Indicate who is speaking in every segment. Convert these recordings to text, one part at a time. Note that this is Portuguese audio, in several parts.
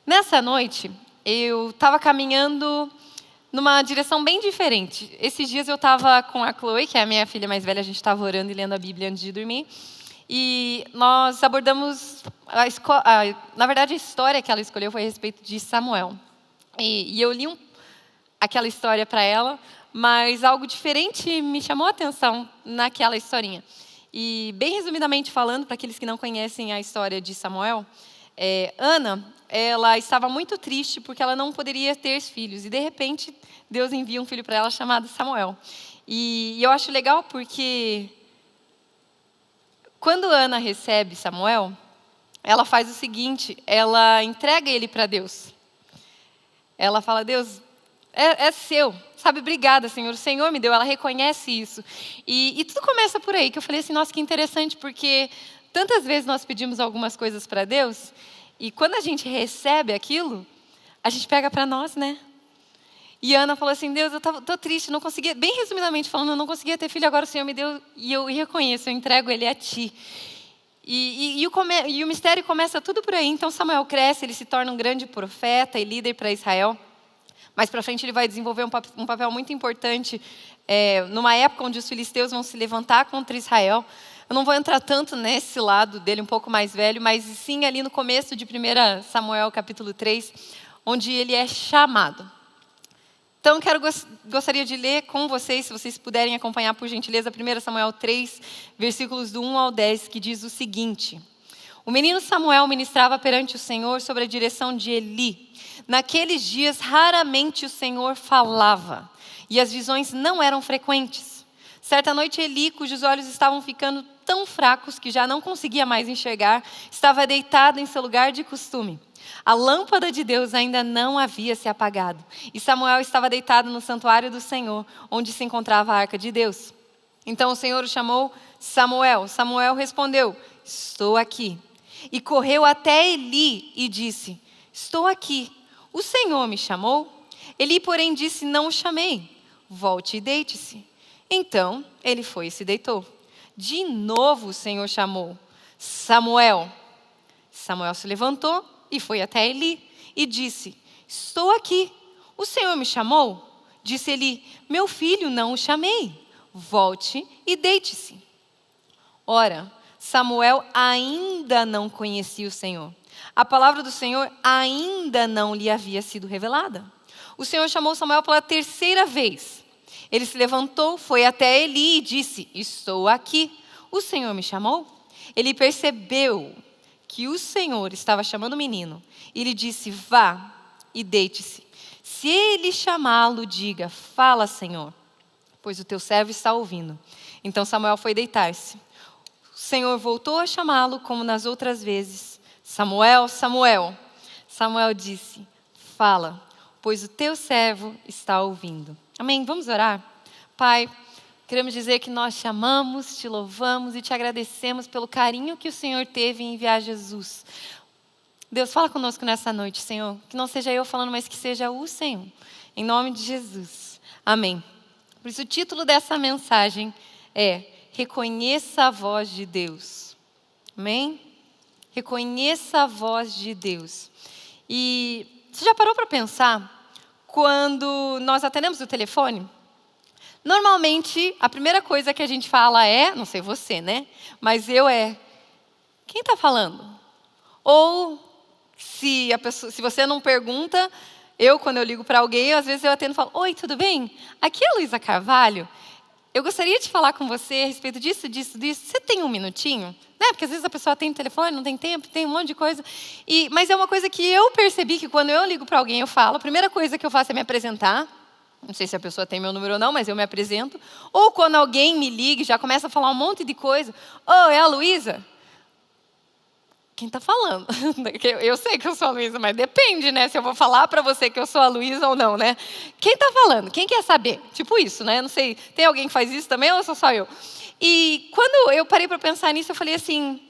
Speaker 1: Nessa noite, eu estava caminhando numa direção bem diferente. Esses dias eu estava com a Chloe, que é a minha filha mais velha, a gente estava orando e lendo a Bíblia antes de dormir. E nós abordamos, na verdade, a história que ela escolheu foi a respeito de Samuel. E eu li aquela história para ela, mas algo diferente me chamou a atenção naquela historinha. E, bem resumidamente falando, para aqueles que não conhecem a história de Samuel, Ana, ela estava muito triste porque ela não poderia ter filhos. E, de repente, Deus envia um filho para ela chamado Samuel. E eu acho legal porque, quando Ana recebe Samuel, ela faz o seguinte, ela entrega ele para Deus. Ela fala, Deus, é seu, sabe, obrigada, Senhor, o Senhor me deu, ela reconhece isso. E tudo começa por aí, que eu falei assim, nossa, que interessante, porque tantas vezes nós pedimos algumas coisas para Deus, e quando a gente recebe aquilo, a gente pega para nós, né? E Ana falou assim, Deus, eu tô triste, não conseguia, bem resumidamente falando, eu não conseguia ter filho, agora o Senhor me deu, e eu reconheço, eu entrego ele a Ti. E o mistério começa tudo por aí, então Samuel cresce, ele se torna um grande profeta e líder para Israel. Mais para frente ele vai desenvolver um papel muito importante numa época onde os filisteus vão se levantar contra Israel. Eu não vou entrar tanto nesse lado dele, um pouco mais velho, mas sim ali no começo de 1 Samuel capítulo 3, onde ele é chamado. Então, gostaria de ler com vocês, se vocês puderem acompanhar, por gentileza, 1 Samuel 3, versículos do 1 ao 10, que diz o seguinte. O menino Samuel ministrava perante o Senhor sob a direção de Eli. Naqueles dias, raramente o Senhor falava, e as visões não eram frequentes. Certa noite, Eli, cujos olhos estavam ficando tão fracos que já não conseguia mais enxergar, estava deitado em seu lugar de costume. A lâmpada de Deus ainda não havia se apagado, e Samuel estava deitado no santuário do Senhor, onde se encontrava a arca de Deus. Então o Senhor o chamou Samuel. Samuel respondeu, estou aqui. E correu até Eli e disse, estou aqui. O Senhor me chamou? Eli, porém, disse, não o chamei. Volte e deite-se. Então, ele foi e se deitou. De novo o Senhor chamou, Samuel. Samuel se levantou e foi até Eli e disse, estou aqui. O Senhor me chamou? Disse Eli, meu filho, não o chamei. Volte e deite-se. Ora, Samuel ainda não conhecia o Senhor. A palavra do Senhor ainda não lhe havia sido revelada. O Senhor chamou Samuel pela terceira vez. Ele se levantou, foi até Eli e disse, estou aqui. O Senhor me chamou? Ele percebeu que o Senhor estava chamando o menino. E lhe disse, vá e deite-se. Se ele chamá-lo, diga, fala, Senhor, pois o teu servo está ouvindo. Então Samuel foi deitar-se. O Senhor voltou a chamá-lo como nas outras vezes. Samuel, Samuel. Samuel disse, fala, pois o teu servo está ouvindo. Amém? Vamos orar? Pai, queremos dizer que nós te amamos, te louvamos e te agradecemos pelo carinho que o Senhor teve em enviar Jesus. Deus, fala conosco nessa noite, Senhor. Que não seja eu falando, mas que seja o Senhor. Em nome de Jesus. Amém. Por isso o título dessa mensagem é Reconheça a voz de Deus. Amém? Reconheça a voz de Deus. E você já parou para pensar, quando nós atendemos o telefone, normalmente a primeira coisa que a gente fala não sei você, né? Mas quem está falando? Ou se você não pergunta, quando eu ligo para alguém, às vezes eu atendo e falo, oi, tudo bem? Aqui é a Luísa Carvalho. Eu gostaria de falar com você a respeito disso. Você tem um minutinho? Né? Porque às vezes a pessoa tem telefone, não tem tempo, tem um monte de coisa. Mas é uma coisa que eu percebi que quando eu ligo para alguém, eu falo. A primeira coisa que eu faço é me apresentar. Não sei se a pessoa tem meu número ou não, mas eu me apresento. Ou quando alguém me liga, já começa a falar um monte de coisa. É a Luísa? Quem está falando? Eu sei que eu sou a Luísa, mas depende, né? Se eu vou falar para você que eu sou a Luísa ou não, né? Quem está falando? Quem quer saber? Tipo isso, né? Não sei, tem alguém que faz isso também ou sou só eu? E quando eu parei para pensar nisso, eu falei assim,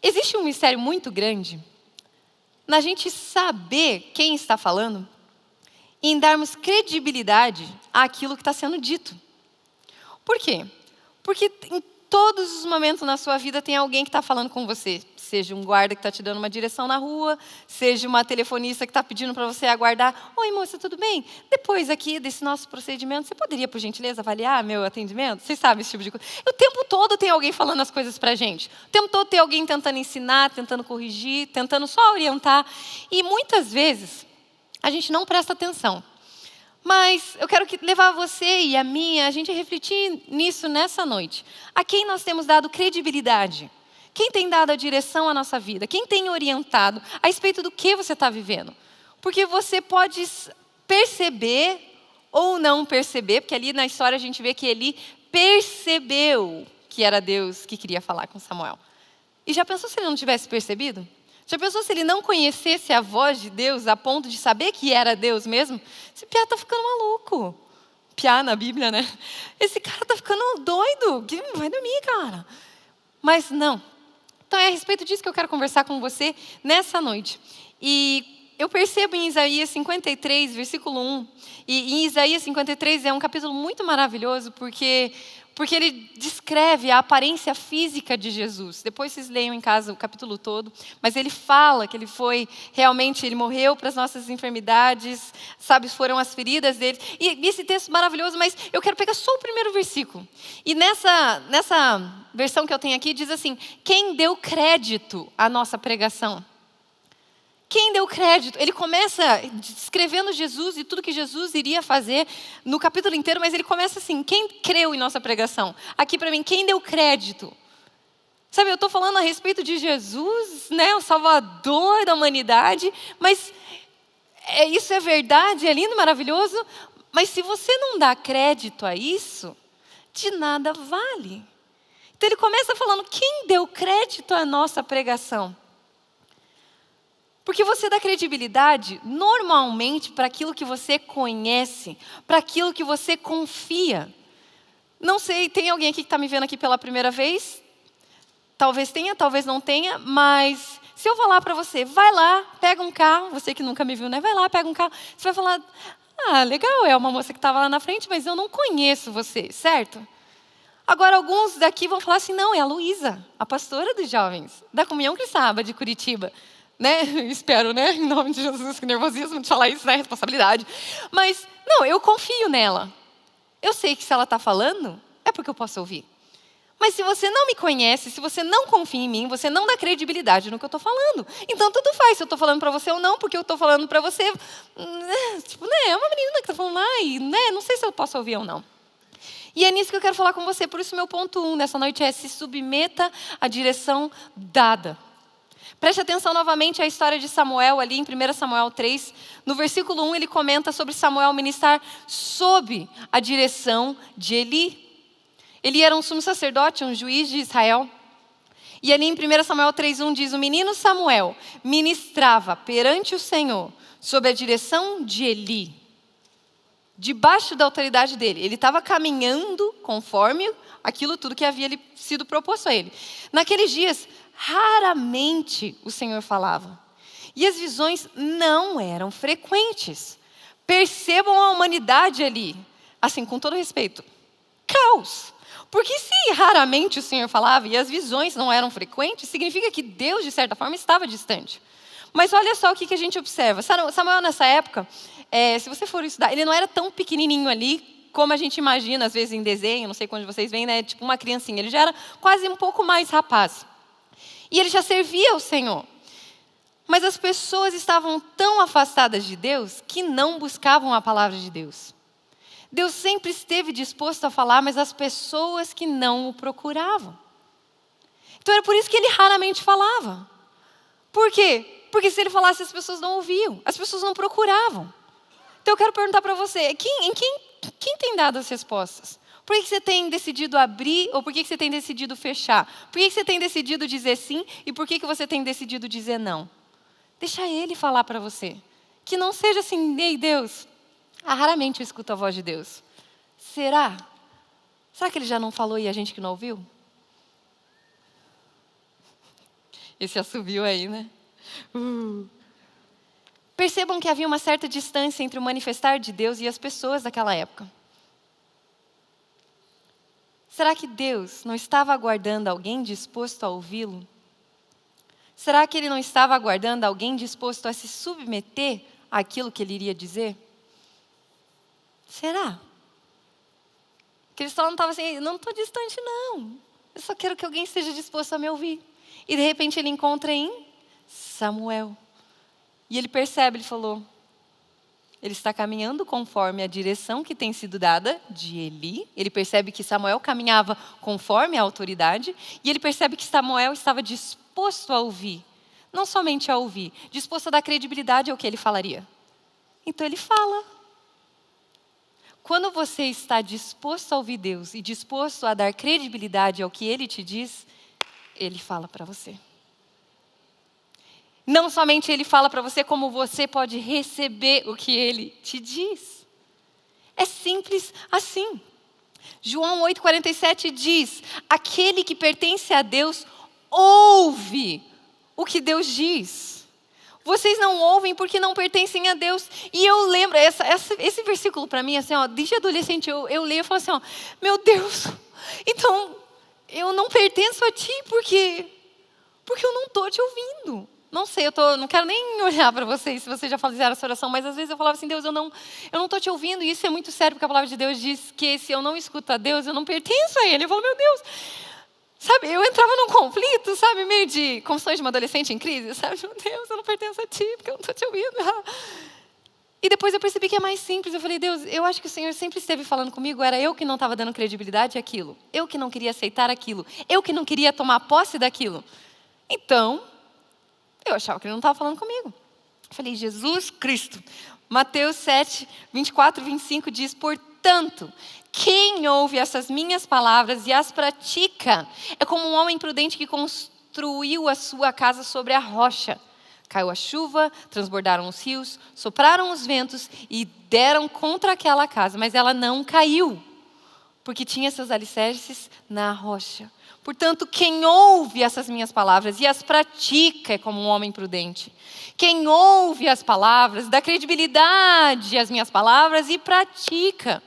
Speaker 1: existe um mistério muito grande na gente saber quem está falando e em darmos credibilidade àquilo que está sendo dito. Por quê? Porque em todos os momentos na sua vida tem alguém que está falando com você. Seja um guarda que está te dando uma direção na rua, seja uma telefonista que está pedindo para você aguardar. Oi, moça, tudo bem? Depois aqui desse nosso procedimento, você poderia, por gentileza, avaliar meu atendimento? Vocês sabem esse tipo de coisa. O tempo todo tem alguém falando as coisas para a gente. O tempo todo tem alguém tentando ensinar, tentando corrigir, tentando só orientar. E muitas vezes a gente não presta atenção. Mas eu quero levar você e a mim, a gente a refletir nisso nessa noite. A quem nós temos dado credibilidade? Quem tem dado a direção à nossa vida? Quem tem orientado a respeito do que você está vivendo? Porque você pode perceber ou não perceber, porque ali na história a gente vê que Eli percebeu que era Deus que queria falar com Samuel. E já pensou se ele não tivesse percebido? Já pensou se ele não conhecesse a voz de Deus a ponto de saber que era Deus mesmo? Esse piá está ficando maluco. Piá na Bíblia, né? Esse cara está ficando doido. Que vai dormir, cara. Mas não. Então é a respeito disso que eu quero conversar com você nessa noite. E eu percebo em Isaías 53, versículo 1. E em Isaías 53 é um capítulo muito maravilhoso porque ele descreve a aparência física de Jesus. Depois vocês leiam em casa o capítulo todo. Mas ele fala que ele morreu para as nossas enfermidades, sabe, foram as feridas dele. E esse texto maravilhoso, mas eu quero pegar só o primeiro versículo. E nessa versão que eu tenho aqui, diz assim: quem deu crédito à nossa pregação? Quem deu crédito? Ele começa descrevendo Jesus e tudo que Jesus iria fazer no capítulo inteiro, mas ele começa assim: quem creu em nossa pregação? Aqui para mim, quem deu crédito? Sabe, eu estou falando a respeito de Jesus, né, o Salvador da humanidade, mas isso é verdade, é lindo, maravilhoso, mas se você não dá crédito a isso, de nada vale. Então ele começa falando: quem deu crédito à nossa pregação? Porque você dá credibilidade normalmente para aquilo que você conhece, para aquilo que você confia. Não sei, tem alguém aqui que está me vendo aqui pela primeira vez? Talvez tenha, talvez não tenha, mas se eu falar para você: vai lá, pega um carro, você que nunca me viu, né? Vai lá, pega um carro. Você vai falar: ah, legal, é uma moça que estava lá na frente, mas eu não conheço você, certo? Agora, alguns daqui vão falar assim: não, é a Luísa, a pastora dos jovens, da Comunhão Cristã de Curitiba. Né? Espero, né? Em nome de Jesus, que nervosismo de falar isso, né? Responsabilidade. Mas, não, eu confio nela. Eu sei que se ela está falando, é porque eu posso ouvir. Mas se você não me conhece, se você não confia em mim, você não dá credibilidade no que eu estou falando. Então, tudo faz se eu estou falando para você ou não, porque eu estou falando para você, tipo, né? É uma menina que está falando, ai, né? Não sei se eu posso ouvir ou não. E é nisso que eu quero falar com você. Por isso, meu ponto 1 nessa noite é: se submeta à direção dada. Preste atenção novamente à história de Samuel, ali em 1 Samuel 3. No versículo 1, ele comenta sobre Samuel ministrar sob a direção de Eli. Eli era um sumo sacerdote, um juiz de Israel. E ali em 1 Samuel 3:1 diz: o menino Samuel ministrava perante o Senhor sob a direção de Eli, debaixo da autoridade dele. Ele estava caminhando conforme aquilo tudo que havia sido proposto a ele. Naqueles dias, raramente o Senhor falava. E as visões não eram frequentes. Percebam a humanidade ali. Assim, com todo respeito. Caos. Porque se raramente o Senhor falava e as visões não eram frequentes, significa que Deus, de certa forma, estava distante. Mas olha só o que a gente observa. Samuel, nessa época, se você for estudar, ele não era tão pequenininho ali como a gente imagina, às vezes, em desenho, não sei quando vocês veem, né? Tipo uma criancinha. Ele já era quase um pouco mais rapaz. E ele já servia ao Senhor. Mas as pessoas estavam tão afastadas de Deus que não buscavam a palavra de Deus. Deus sempre esteve disposto a falar, mas as pessoas que não o procuravam. Então era por isso que ele raramente falava. Por quê? Porque se ele falasse, as pessoas não ouviam, as pessoas não procuravam. Então eu quero perguntar para você: quem tem dado as respostas? Por que você tem decidido abrir ou por que você tem decidido fechar? Por que você tem decidido dizer sim e por que você tem decidido dizer não? Deixa ele falar para você. Que não seja assim: ei, Deus, raramente eu escuto a voz de Deus. Será? Será que ele já não falou e a gente que não ouviu? Esse assobio aí, né? Percebam que havia uma certa distância entre o manifestar de Deus e as pessoas daquela época. Será que Deus não estava aguardando alguém disposto a ouvi-lo? Será que Ele não estava aguardando alguém disposto a se submeter àquilo que Ele iria dizer? Será? Que ele só não estava assim, não estou distante não. Eu só quero que alguém esteja disposto a me ouvir. E de repente ele encontra em Samuel. E ele percebe, ele falou, ele está caminhando conforme a direção que tem sido dada de Eli. Ele percebe que Samuel caminhava conforme a autoridade. E ele percebe que Samuel estava disposto a ouvir. Não somente a ouvir, disposto a dar credibilidade ao que ele falaria. Então ele fala. Quando você está disposto a ouvir Deus e disposto a dar credibilidade ao que Ele te diz, Ele fala para você. Não somente Ele fala para você, como você pode receber o que Ele te diz. É simples assim. João 8,47 diz, aquele que pertence a Deus ouve o que Deus diz. Vocês não ouvem porque não pertencem a Deus. E eu lembro, esse versículo para mim, assim, ó, desde adolescente, eu leio e falo assim, ó, meu Deus, então eu não pertenço a Ti porque eu não estou te ouvindo. Não sei, não quero nem olhar para vocês, se vocês já fizeram essa oração, mas às vezes eu falava assim, Deus, eu não estou te ouvindo, e isso é muito sério, porque a palavra de Deus diz que se eu não escuto a Deus, eu não pertenço a Ele. Eu falo, meu Deus, sabe, eu entrava num conflito, sabe, meio de confissões de uma adolescente em crise, sabe, meu Deus, eu não pertenço a Ti, porque eu não estou te ouvindo. E depois eu percebi que é mais simples, eu falei, Deus, eu acho que o Senhor sempre esteve falando comigo, era eu que não estava dando credibilidade àquilo, eu que não queria aceitar aquilo, eu que não queria tomar posse daquilo. Então, eu achava que Ele não estava falando comigo. Eu falei, Jesus Cristo. Mateus 7, 24 e 25 diz, portanto, quem ouve essas minhas palavras e as pratica é como um homem prudente que construiu a sua casa sobre a rocha. Caiu a chuva, transbordaram os rios, sopraram os ventos e deram contra aquela casa, mas ela não caiu, porque tinha seus alicerces na rocha. Portanto, quem ouve essas minhas palavras e as pratica é como um homem prudente. Quem ouve as palavras, dá credibilidade às minhas palavras e pratica.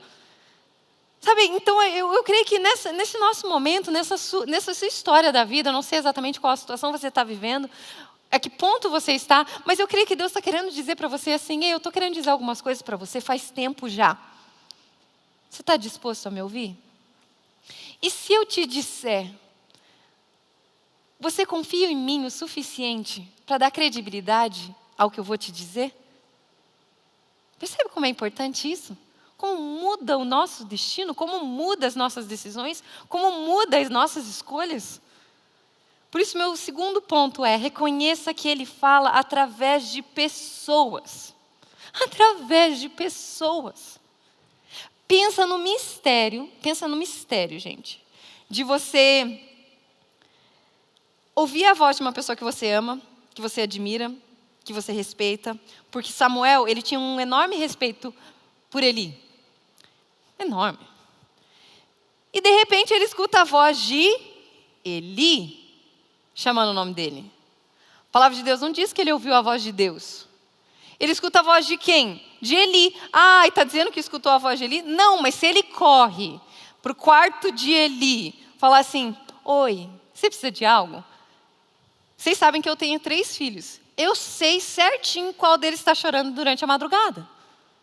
Speaker 1: Sabe, então eu creio que nesse nosso momento, nessa sua história da vida, eu não sei exatamente qual a situação você está vivendo, a que ponto você está, mas eu creio que Deus está querendo dizer para você assim, eu estou querendo dizer algumas coisas para você faz tempo já. Você está disposto a me ouvir? E se eu te disser, você confia em mim o suficiente para dar credibilidade ao que eu vou te dizer? Percebe como é importante isso? Como muda o nosso destino, como muda as nossas decisões, como muda as nossas escolhas. Por isso, meu segundo ponto é, reconheça que Ele fala através de pessoas. Através de pessoas. Pensa no mistério, gente, de você ouvir a voz de uma pessoa que você ama, que você admira, que você respeita, porque Samuel, ele tinha um enorme respeito por Eli. Enorme. E de repente ele escuta a voz de Eli, chamando o nome dele. A palavra de Deus não diz que ele ouviu a voz de Deus. Ele escuta a voz de quem? De Eli. Ah, e está dizendo que escutou a voz de Eli? Não, mas se ele corre para o quarto de Eli, falar assim, oi, você precisa de algo? Vocês sabem que eu tenho 3 filhos. Eu sei certinho qual deles está chorando durante a madrugada.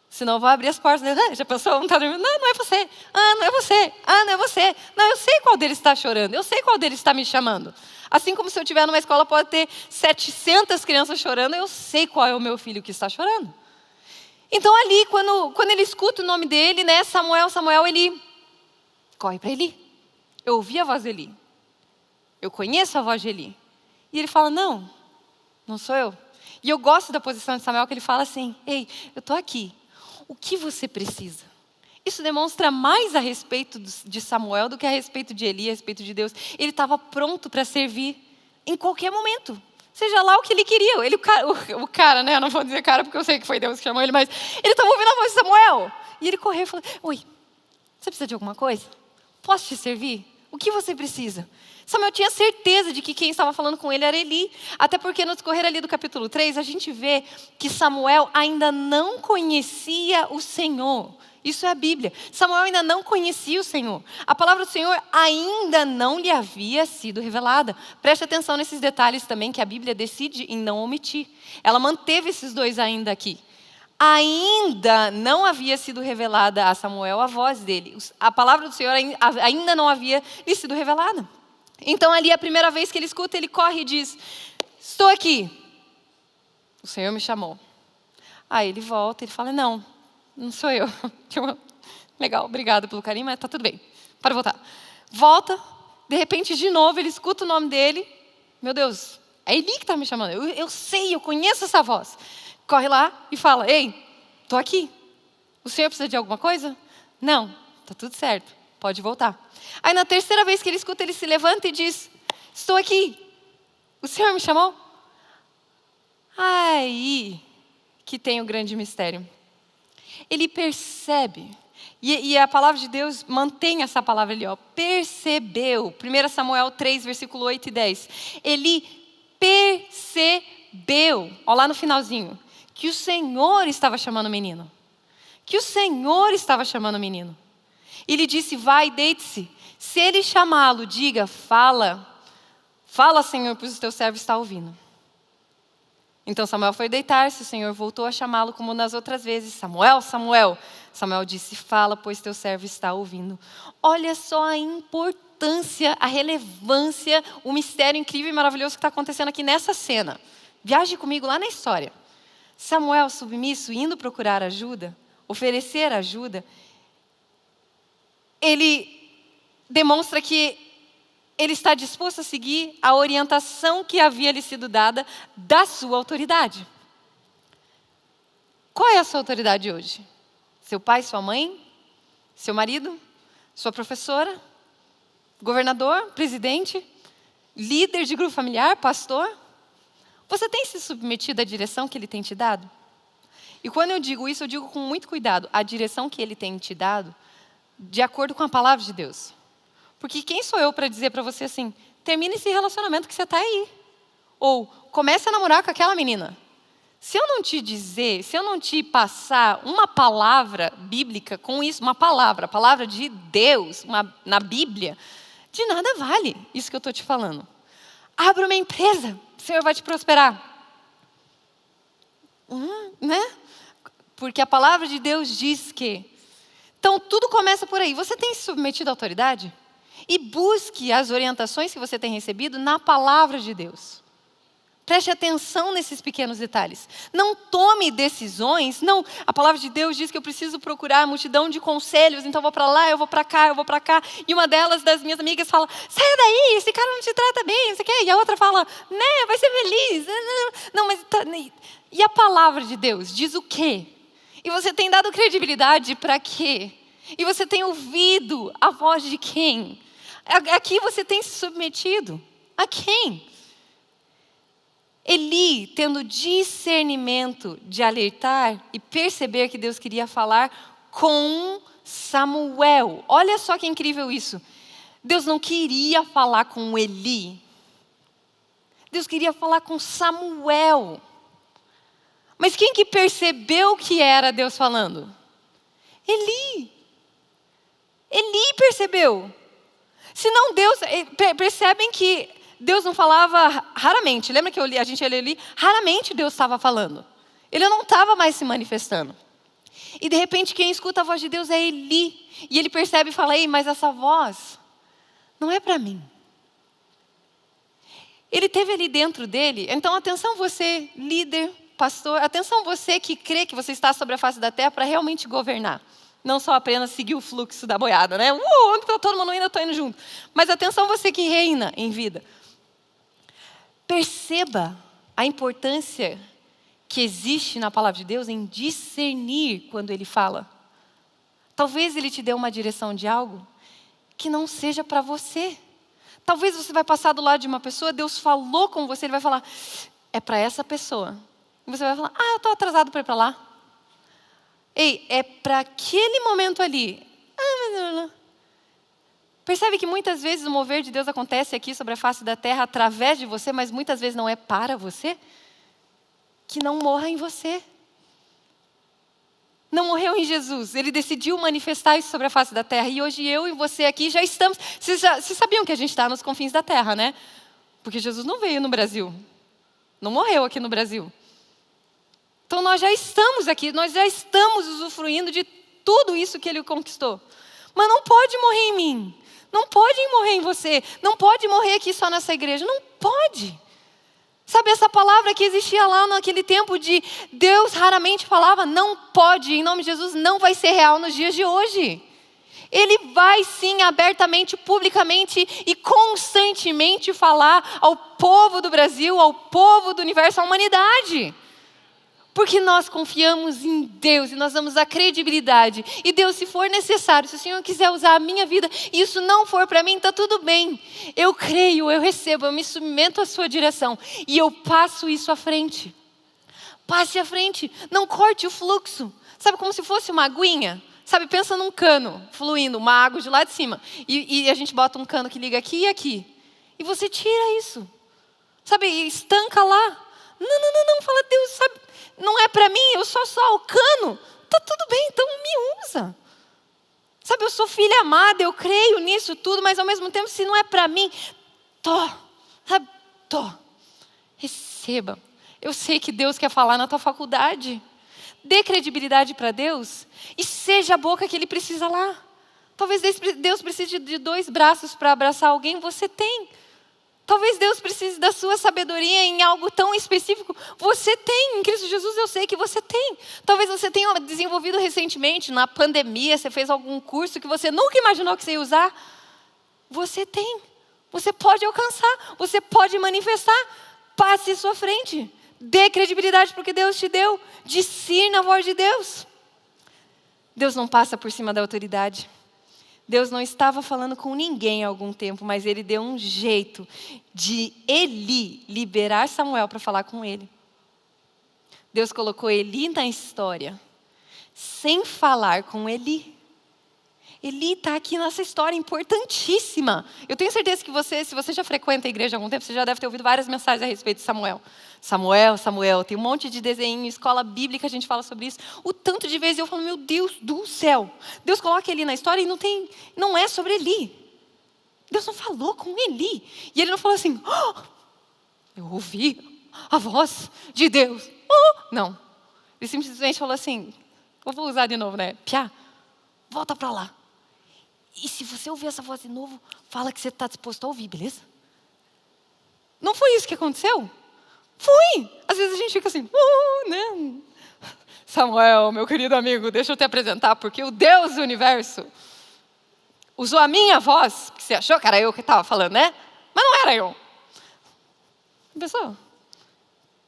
Speaker 1: Senão eu vou abrir as portas dele. Já pensou? Não está dormindo? Não, não é você. Ah, não é você. Ah, não é você. Não, eu sei qual deles está chorando. Eu sei qual deles está me chamando. Assim como se eu estiver numa escola, pode ter 700 crianças chorando, eu sei qual é o meu filho que está chorando. Então ali, quando ele escuta o nome dele, né, Samuel, ele corre para Eli. Eu ouvi a voz de Eli. Eu conheço a voz de Eli. E ele fala, não sou eu. E eu gosto da posição de Samuel, que ele fala assim, ei, eu estou aqui. O que você precisa? Isso demonstra mais a respeito de Samuel do que a respeito de Eli, a respeito de Deus. Ele estava pronto para servir em qualquer momento. Seja lá o que ele queria. O cara, né? Eu não vou dizer cara porque eu sei que foi Deus que chamou ele, mas ele estava ouvindo a voz de Samuel. E ele correu e falou, oi, você precisa de alguma coisa? Posso te servir? O que você precisa? Samuel tinha certeza de que quem estava falando com ele era Eli. Até porque no decorrer ali do capítulo 3, a gente vê que Samuel ainda não conhecia o Senhor. Isso é a Bíblia. Samuel ainda não conhecia o Senhor. A palavra do Senhor ainda não lhe havia sido revelada. Preste atenção nesses detalhes também que a Bíblia decide em não omitir. Ela manteve esses dois ainda aqui. Ainda não havia sido revelada a Samuel a voz dele. A palavra do Senhor ainda não havia lhe sido revelada. Então ali, a primeira vez que ele escuta, ele corre e diz: estou aqui. O Senhor me chamou. Aí ele volta e ele fala: não sou eu. Legal, obrigado pelo carinho, mas tá tudo bem. Para voltar. Volta, de repente, de novo, ele escuta o nome dele. Meu Deus, é Eli que está me chamando. Eu sei, eu conheço essa voz. Corre lá e fala: ei, estou aqui. O senhor precisa de alguma coisa? Não, está tudo certo, pode voltar. Aí na terceira vez que ele escuta, ele se levanta e diz: estou aqui. O senhor me chamou? Aí que tem o grande mistério. Ele percebe, e a palavra de Deus mantém essa palavra ali, ó, percebeu. 1 Samuel 3, versículo 8 e 10. Ele percebeu, ó, lá no finalzinho, que o Senhor estava chamando o menino. Que o Senhor estava chamando o menino. Ele disse: vai, deite-se. Se ele chamá-lo, diga: fala. Fala, Senhor, pois o teu servo está ouvindo. Então Samuel foi deitar-se, o Senhor voltou a chamá-lo como nas outras vezes: Samuel, Samuel. Samuel disse: fala, pois teu servo está ouvindo. Olha só a importância, a relevância, o mistério incrível e maravilhoso que está acontecendo aqui nessa cena. Viaje comigo lá na história. Samuel, submisso, indo procurar ajuda, oferecer ajuda, ele demonstra que ele está disposto a seguir a orientação que havia lhe sido dada da sua autoridade. Qual é a sua autoridade hoje? Seu pai, sua mãe? Seu marido? Sua professora? Governador? Presidente? Líder de grupo familiar? Pastor? Você tem se submetido à direção que ele tem te dado? E quando eu digo isso, eu digo com muito cuidado: a direção que ele tem te dado, de acordo com a palavra de Deus. Porque quem sou eu para dizer para você assim: termine esse relacionamento que você está aí. Ou comece a namorar com aquela menina. Se eu não te dizer, se eu não te passar uma palavra bíblica com isso, uma palavra, a palavra de Deus, na Bíblia, de nada vale isso que eu estou te falando. Abra uma empresa, o Senhor vai te prosperar. Né? Porque a palavra de Deus diz que. Então tudo começa por aí. Você tem se submetido à autoridade? E busque as orientações que você tem recebido na palavra de Deus. Preste atenção nesses pequenos detalhes. Não tome decisões. Não, a palavra de Deus diz que eu preciso procurar a multidão de conselhos. Então eu vou para lá, eu vou para cá, eu vou para cá. E uma das minhas amigas fala: sai daí, esse cara não te trata bem, não sei o quê. E a outra fala: né, vai ser feliz. Não, mas... E a palavra de Deus diz o quê? E você tem dado credibilidade para quê? E você tem ouvido a voz de quem? Aqui você tem se submetido a quem? Eli, tendo discernimento de alertar e perceber que Deus queria falar com Samuel. Olha só que incrível isso. Deus não queria falar com Eli. Deus queria falar com Samuel. Mas quem que percebeu que era Deus falando? Eli. Eli percebeu. Se não Deus, percebem que Deus não falava raramente. Lembra que a gente leu ali? Raramente Deus estava falando. Ele não estava mais se manifestando. E de repente quem escuta a voz de Deus é Eli. E ele percebe e fala: ei, mas essa voz não é para mim. Ele teve ali dentro dele. Então atenção você, líder, pastor. Atenção você que crê que você está sobre a face da terra para realmente governar. Não só apenas seguir o fluxo da boiada, né? Onde está todo mundo indo, eu estou indo junto. Mas atenção você que reina em vida. Perceba a importância que existe na palavra de Deus em discernir quando Ele fala. Talvez Ele te dê uma direção de algo que não seja para você. Talvez você vai passar do lado de uma pessoa, Deus falou com você, Ele vai falar: é para essa pessoa. E você vai falar: eu estou atrasado para ir para lá. Ei, é para aquele momento ali. Percebe que muitas vezes o mover de Deus acontece aqui sobre a face da terra através de você, mas muitas vezes não é para você? Que não morra em você. não morreu em Jesus. Ele decidiu manifestar isso sobre a face da terra. E hoje eu e você aqui já estamos... Vocês sabiam que a gente está nos confins da terra, né? Porque Jesus não veio no Brasil. Não morreu aqui no Brasil. Então nós já estamos aqui, nós já estamos usufruindo de tudo isso que Ele conquistou. Mas não pode morrer em mim. Não pode morrer em você. Não pode morrer aqui só nessa igreja. Não pode. Sabe, essa palavra que existia lá naquele tempo de Deus raramente falava, não pode, em nome de Jesus, não vai ser real nos dias de hoje. Ele vai sim, abertamente, publicamente e constantemente falar ao povo do Brasil, ao povo do universo, à humanidade. Porque nós confiamos em Deus e nós damos a credibilidade. E Deus, se for necessário, se o Senhor quiser usar a minha vida e isso não for para mim, está tudo bem. Eu creio, eu recebo, eu me submeto à sua direção. E eu passo isso à frente. Passe à frente, não corte o fluxo. Sabe, como se fosse uma aguinha? Sabe, pensa num cano fluindo, uma água de lá de cima. E a gente bota um cano que liga aqui e aqui. E você tira isso. Sabe, e estanca lá. Não, fala, Deus, sabe, não é para mim, eu sou só o cano. Tá tudo bem, então me usa. Sabe, eu sou filha amada, eu creio nisso tudo, mas ao mesmo tempo, se não é para mim, receba. Eu sei que Deus quer falar na tua faculdade. Dê credibilidade para Deus e seja a boca que Ele precisa lá. Talvez Deus precise de 2 braços para abraçar alguém, você tem. Talvez Deus precise da sua sabedoria em algo tão específico. Você tem, em Cristo Jesus eu sei que você tem. Talvez você tenha desenvolvido recentemente, na pandemia, você fez algum curso que você nunca imaginou que você ia usar. Você tem. Você pode alcançar, você pode manifestar. Passe à sua frente. Dê credibilidade para o que Deus te deu. Discirna a voz de Deus. Deus não passa por cima da autoridade. Deus não estava falando com ninguém há algum tempo, mas Ele deu um jeito de Eli liberar Samuel para falar com ele. Deus colocou Eli na história, sem falar com Eli. Eli está aqui nessa história importantíssima. Eu tenho certeza que você, se você já frequenta a igreja há algum tempo, você já deve ter ouvido várias mensagens a respeito de Samuel. Samuel, tem um monte de desenho, escola bíblica, a gente fala sobre isso. O tanto de vezes eu falo, meu Deus do céu. Deus coloca Eli na história e não é sobre Eli. Deus não falou com Eli. E Ele não falou assim, eu ouvi a voz de Deus. Não. Ele simplesmente falou assim, eu vou usar de novo, né? Piá, volta para lá. E se você ouvir essa voz de novo, fala que você está disposto a ouvir, beleza? Não foi isso que aconteceu? Foi! Às vezes a gente fica assim, né? Samuel, meu querido amigo, deixa eu te apresentar, porque o Deus do universo usou a minha voz, porque você achou que era eu que estava falando, né? Mas não era eu. Pensou?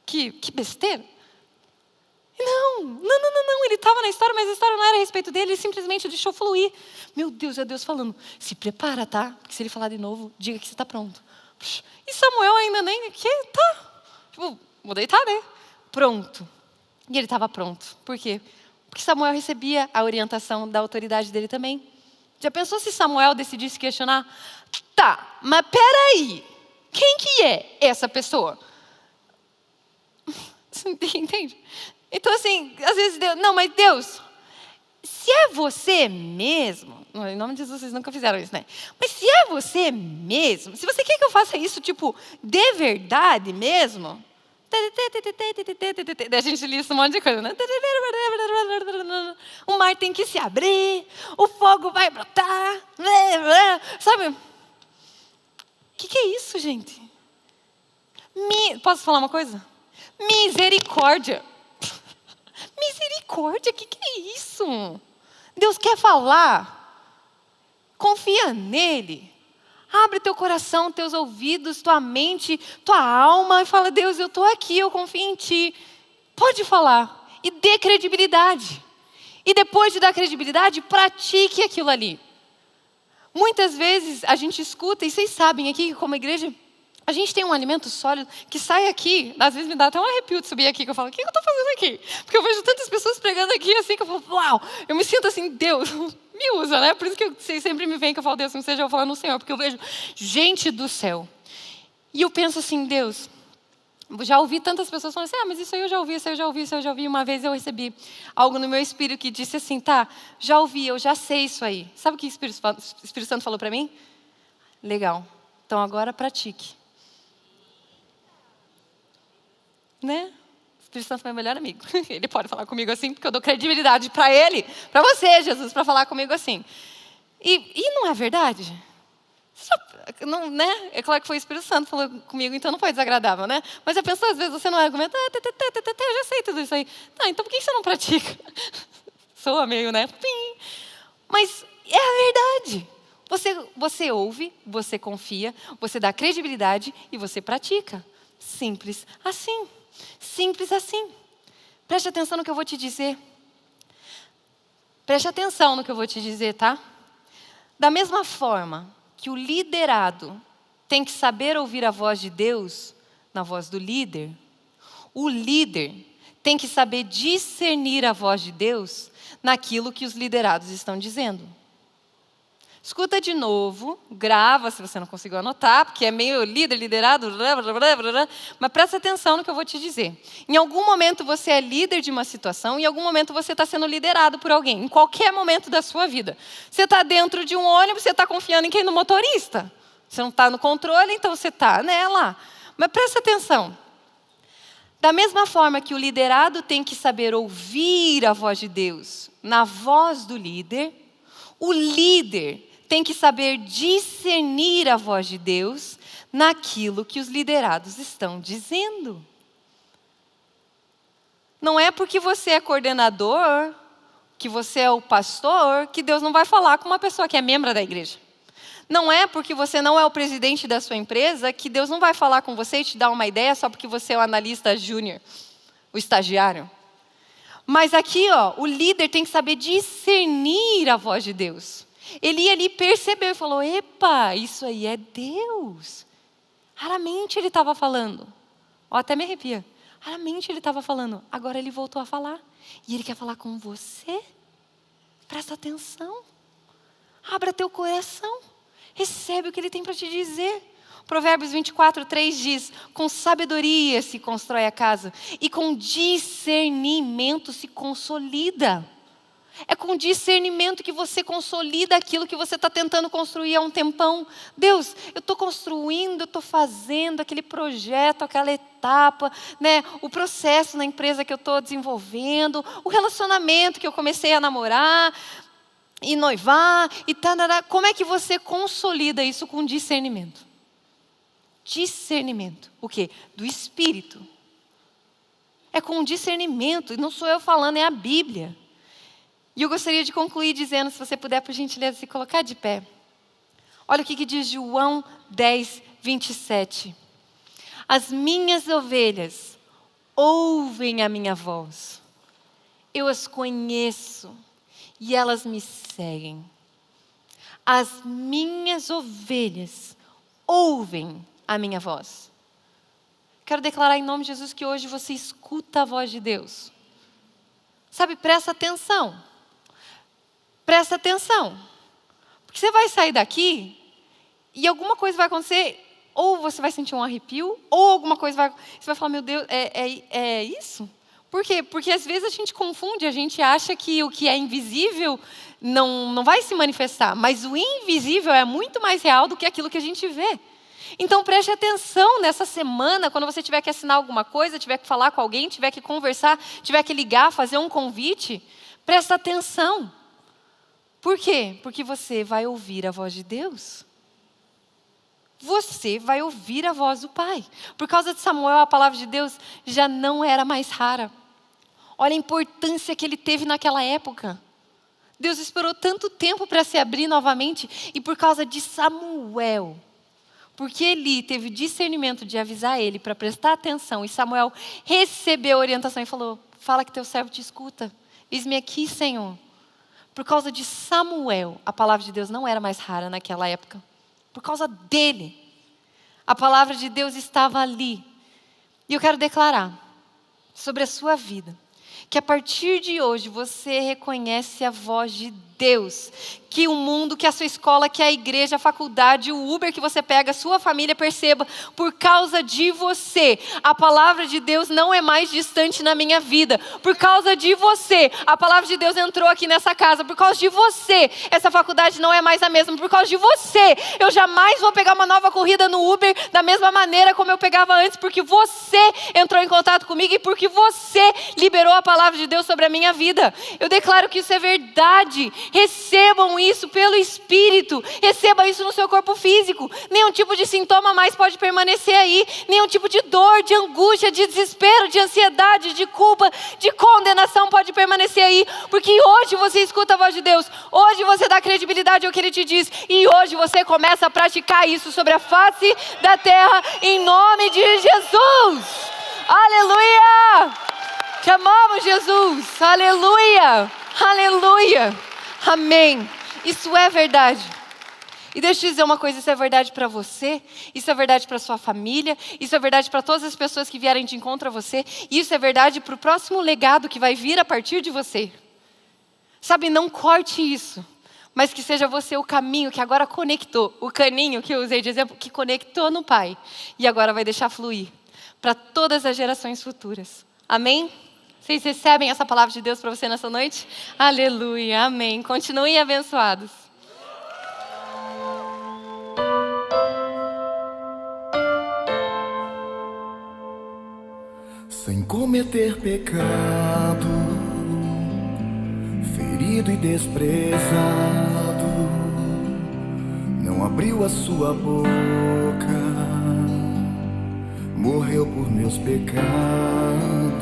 Speaker 1: Que besteira. Não, ele estava na história, mas a história não era a respeito dele, ele simplesmente deixou fluir. Meu Deus, é Deus falando, se prepara, tá? Porque se ele falar de novo, diga que você está pronto. E Samuel ainda nem, tá? Tipo, vou deitar, né? Pronto. E ele estava pronto. Por quê? Porque Samuel recebia a orientação da autoridade dele também. Já pensou se Samuel decidisse questionar? Tá, mas peraí, quem que é essa pessoa? Entende? Então, assim, às vezes Deus... Não, mas Deus, se é você mesmo... Em nome de Jesus, vocês nunca fizeram isso, né? Mas se é você mesmo... Se você quer que eu faça isso, tipo, de verdade mesmo... A gente lista um monte de coisa, né? O mar tem que se abrir, o fogo vai brotar... Sabe? O que é isso, gente? Posso falar uma coisa? Misericórdia. Misericórdia, o que é isso? Deus quer falar. Confia nele. Abre teu coração, teus ouvidos, tua mente, tua alma e fala, Deus, eu estou aqui, eu confio em ti. Pode falar e dê credibilidade. E depois de dar credibilidade, pratique aquilo ali. Muitas vezes a gente escuta, e vocês sabem aqui como igreja, a gente tem um alimento sólido que sai aqui, às vezes me dá até um arrepio de subir aqui, que eu falo, o que eu estou fazendo aqui? Porque eu vejo tantas pessoas pregando aqui assim, que eu falo, uau, eu me sinto assim, Deus, me usa, né? Por isso que vocês sempre me veem que eu falo, Deus, não seja eu falando no Senhor, porque eu vejo gente do céu. E eu penso assim, Deus, Já ouvi tantas pessoas falando assim, mas isso aí eu já ouvi, isso aí eu já ouvi, isso aí eu já ouvi. Uma vez eu recebi algo no meu espírito que disse assim, tá, já ouvi, eu já sei isso aí. Sabe o que o Espírito Santo falou para mim? Legal, então agora pratique. Né? O Espírito Santo é meu melhor amigo. Ele pode falar comigo assim, porque eu dou credibilidade para ele, para você, Jesus, para falar comigo assim. E não é verdade? Não, né? É claro que foi o Espírito Santo que falou comigo, então não foi desagradável, né? Mas eu penso, às vezes você não argumenta, eu já sei tudo isso aí. Tá, então por que você não pratica? Soa meio, né? Pim. Mas é a verdade. Você ouve, você confia, você dá credibilidade e você pratica. Simples assim. Simples assim. Preste atenção no que eu vou te dizer. Preste atenção no que eu vou te dizer, tá? Da mesma forma que o liderado tem que saber ouvir a voz de Deus na voz do líder, o líder tem que saber discernir a voz de Deus naquilo que os liderados estão dizendo. Escuta de novo, grava se você não conseguiu anotar, porque é meio líder, liderado, mas presta atenção no que eu vou te dizer. Em algum momento você é líder de uma situação, em algum momento você está sendo liderado por alguém, em qualquer momento da sua vida. Você está dentro de um ônibus, você está confiando em quem? No motorista. Você não está no controle, então você está lá. Mas presta atenção. Da mesma forma que o liderado tem que saber ouvir a voz de Deus na voz do líder, o líder tem que saber discernir a voz de Deus naquilo que os liderados estão dizendo. Não é porque você é coordenador, que você é o pastor, que Deus não vai falar com uma pessoa que é membro da igreja. Não é porque você não é o presidente da sua empresa, que Deus não vai falar com você e te dar uma ideia só porque você é o analista júnior, o estagiário. Mas aqui, o líder tem que saber discernir a voz de Deus. Eli ali percebeu e falou, epa, isso aí é Deus. Raramente ele estava falando. Até me arrepia. Raramente ele estava falando. Agora ele voltou a falar. E ele quer falar com você. Presta atenção. Abra teu coração. Recebe o que ele tem para te dizer. Provérbios 24:3 diz, com sabedoria se constrói a casa e com discernimento se consolida. É com discernimento que você consolida aquilo que você está tentando construir há um tempão. Deus, eu estou construindo, eu estou fazendo aquele projeto, aquela etapa, né? O processo na empresa que eu estou desenvolvendo, o relacionamento que eu comecei a namorar e noivar, e tarará. Como é que você consolida isso com discernimento? Discernimento. O quê? Do Espírito. É com discernimento, e não sou eu falando, é a Bíblia. E eu gostaria de concluir dizendo, se você puder, por gentileza, se colocar de pé. Olha o que diz João 10:27. As minhas ovelhas ouvem a minha voz. Eu as conheço e elas me seguem. As minhas ovelhas ouvem a minha voz. Quero declarar em nome de Jesus que hoje você escuta a voz de Deus. Sabe, presta atenção. Presta atenção, porque você vai sair daqui e alguma coisa vai acontecer, ou você vai sentir um arrepio, ou alguma coisa você vai falar, meu Deus, é isso? Por quê? Porque às vezes a gente confunde, a gente acha que o que é invisível não vai se manifestar, mas o invisível é muito mais real do que aquilo que a gente vê. Então preste atenção nessa semana, quando você tiver que assinar alguma coisa, tiver que falar com alguém, tiver que conversar, tiver que ligar, fazer um convite, presta atenção. Por quê? Porque você vai ouvir a voz de Deus. Você vai ouvir a voz do Pai. Por causa de Samuel, a palavra de Deus já não era mais rara. Olha a importância que ele teve naquela época. Deus esperou tanto tempo para se abrir novamente. E por causa de Samuel, porque Eli teve discernimento de avisar ele para prestar atenção. E Samuel recebeu a orientação e falou, fala que teu servo te escuta. Eis-me aqui, Senhor. Por causa de Samuel, a palavra de Deus não era mais rara naquela época. Por causa dele, a palavra de Deus estava ali. E eu quero declarar sobre a sua vida, que a partir de hoje você reconhece a voz de Deus, que o mundo, que a sua escola, que a igreja, a faculdade, o Uber que você pega, a sua família perceba, por causa de você, a palavra de Deus não é mais distante na minha vida. Por causa de você, a palavra de Deus entrou aqui nessa casa. Por causa de você, essa faculdade não é mais a mesma. Por causa de você, eu jamais vou pegar uma nova corrida no Uber da mesma maneira como eu pegava antes, porque você entrou em contato comigo e porque você liberou a palavra de Deus sobre a minha vida. Eu declaro que isso é verdade. Recebam isso pelo Espírito. Receba isso no seu corpo físico. Nenhum tipo de sintoma mais pode permanecer aí. Nenhum tipo de dor, de angústia, de desespero, de ansiedade, de culpa, de condenação pode permanecer aí. Porque hoje você escuta a voz de Deus. Hoje você dá credibilidade ao que Ele te diz. E hoje você começa a praticar isso sobre a face da terra em nome de Jesus. Aleluia! Te amamos, Jesus. Aleluia! Aleluia! Amém. Isso é verdade. E deixa eu te dizer uma coisa, isso é verdade para você, isso é verdade para sua família, isso é verdade para todas as pessoas que vierem de encontro a você, e isso é verdade para o próximo legado que vai vir a partir de você. Sabe, não corte isso, mas que seja você o caminho que agora conectou, o caninho que eu usei de exemplo, que conectou no Pai, e agora vai deixar fluir para todas as gerações futuras. Amém? Vocês recebem essa palavra de Deus para você nessa noite? Aleluia, amém. Continuem abençoados.
Speaker 2: Sem cometer pecado, ferido e desprezado, não abriu a sua boca, morreu por meus pecados.